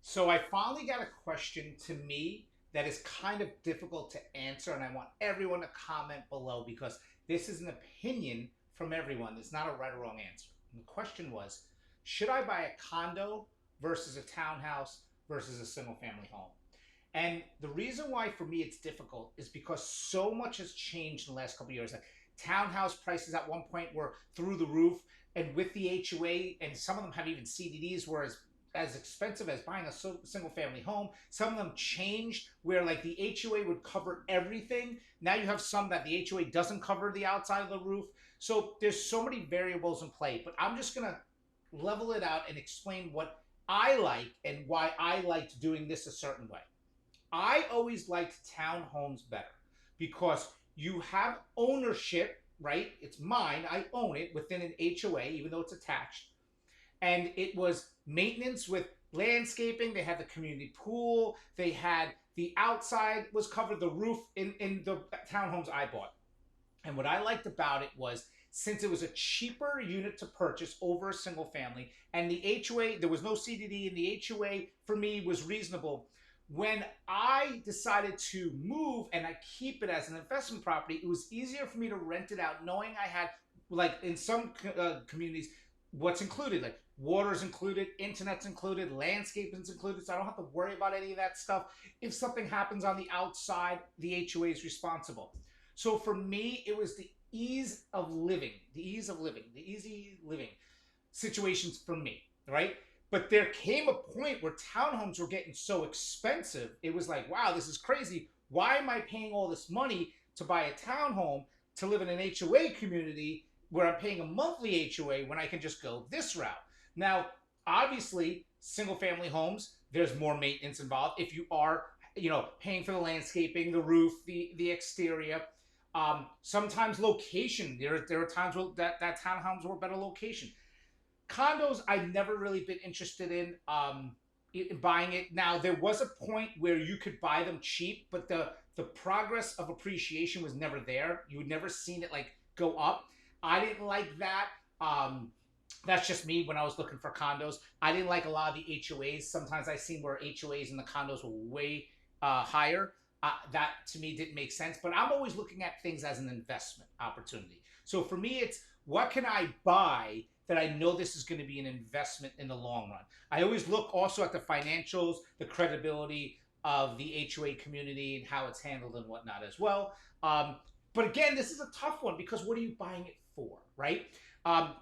So I finally got a question to me that is kind of difficult to answer, and I want everyone to comment below because this is an opinion from everyone. It's not a right or wrong answer. And the question was, should I buy a condo versus a townhouse versus a single family home? And the reason why for me it's difficult is because so much has changed in the last couple of years. Like townhouse prices at one point were through the roof, and with the HOA, and some of them have even CDDs, whereas as expensive as buying a single family home. Some of them changed where like the HOA would cover everything. Now you have some that the HOA doesn't cover the outside of the roof. So there's so many variables in play, but I'm just gonna level it out and explain what I like and why I liked doing this a certain way. I always liked townhomes better because you have ownership, right? It's mine. I own it within an HOA, even though it's attached. And it was maintenance with landscaping. They had the community pool. They had the outside was covered, the roof in the townhomes I bought. And what I liked about it was since it was a cheaper unit to purchase over a single family, and the HOA, there was no CDD, and the HOA for me was reasonable. When I decided to move and I keep it as an investment property, it was easier for me to rent it out, knowing I had, like in some communities, what's included, like water's included, internet's included, landscaping's included, so I don't have to worry about any of that stuff. If something happens on the outside, the HOA is responsible. So for me, it was the ease of living, the easy living situations for me, right? But there came a point where townhomes were getting so expensive. It was like, wow, this is crazy. Why am I paying all this money to buy a townhome to live in an HOA community where I'm paying a monthly HOA when I can just go this route? Now, obviously, single family homes, there's more maintenance involved. If you are, paying for the landscaping, the roof, the exterior, sometimes location. There are times where that townhomes were a better location. Condos, I've never really been interested in buying it. Now, there was a point where you could buy them cheap, but the progress of appreciation was never there. You would never seen it like go up. I didn't like that. That's just me when I was looking for condos. I didn't like a lot of the HOAs. Sometimes I seen where HOAs and the condos were way higher. That to me didn't make sense. But I'm always looking at things as an investment opportunity. So for me, it's what can I buy that I know this is going to be an investment in the long run. I always look also at the financials, the credibility of the HOA community and how it's handled and whatnot as well. But again, this is a tough one because what are you buying it for, right?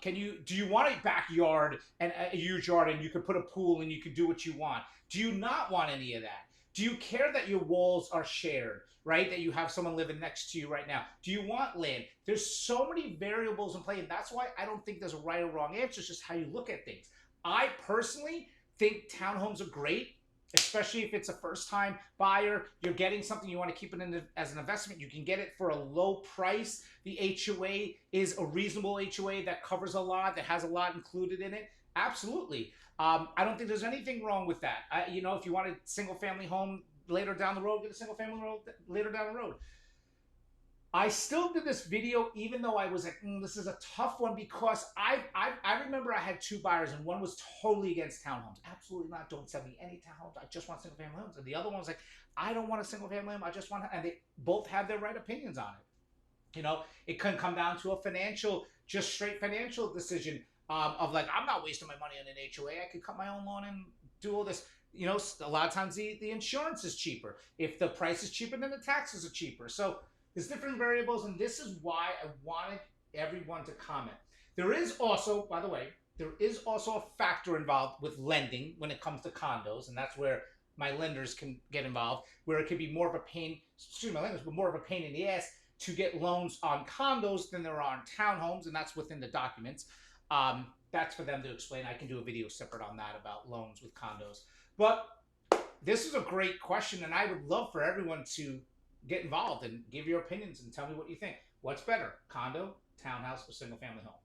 Do you want a backyard and a huge yard and you can put a pool and you can do what you want? Do you not want any of that? Do you care that your walls are shared, right? That you have someone living next to you right now? Do you want land? There's so many variables in play, and that's why I don't think there's a right or wrong answer. It's just how you look at things. I personally think townhomes are great, especially if it's a first-time buyer. You're getting something you want to keep it in as an investment. You can get it for a low price. The HOA is a reasonable HOA that covers a lot, that has a lot included in it. Absolutely. I don't think there's anything wrong with that. If you want a single-family home later down the road, get a single-family home later down the road. I still did this video even though I was like, this is a tough one because I remember I had two buyers and one was totally against townhomes. Absolutely not. Don't sell me any townhomes. I just want single family homes. And the other one was like, I don't want a single family home. I just want, and they both have their right opinions on it. It can come down to a just straight financial decision of like, I'm not wasting my money on an HOA. I could cut my own lawn and do all this. A lot of times the insurance is cheaper. If the price is cheaper, then the taxes are cheaper. So there's different variables, and this is why I wanted everyone to comment. There is also, by the way, a factor involved with lending when it comes to condos, and that's where my lenders can get involved, where it could be more of a pain, but more of a pain in the ass to get loans on condos than there are on townhomes, and that's within the documents. That's for them to explain. I can do a video separate on that about loans with condos. But this is a great question, and I would love for everyone to get involved and give your opinions and tell me what you think. What's better, condo, townhouse, or single family home?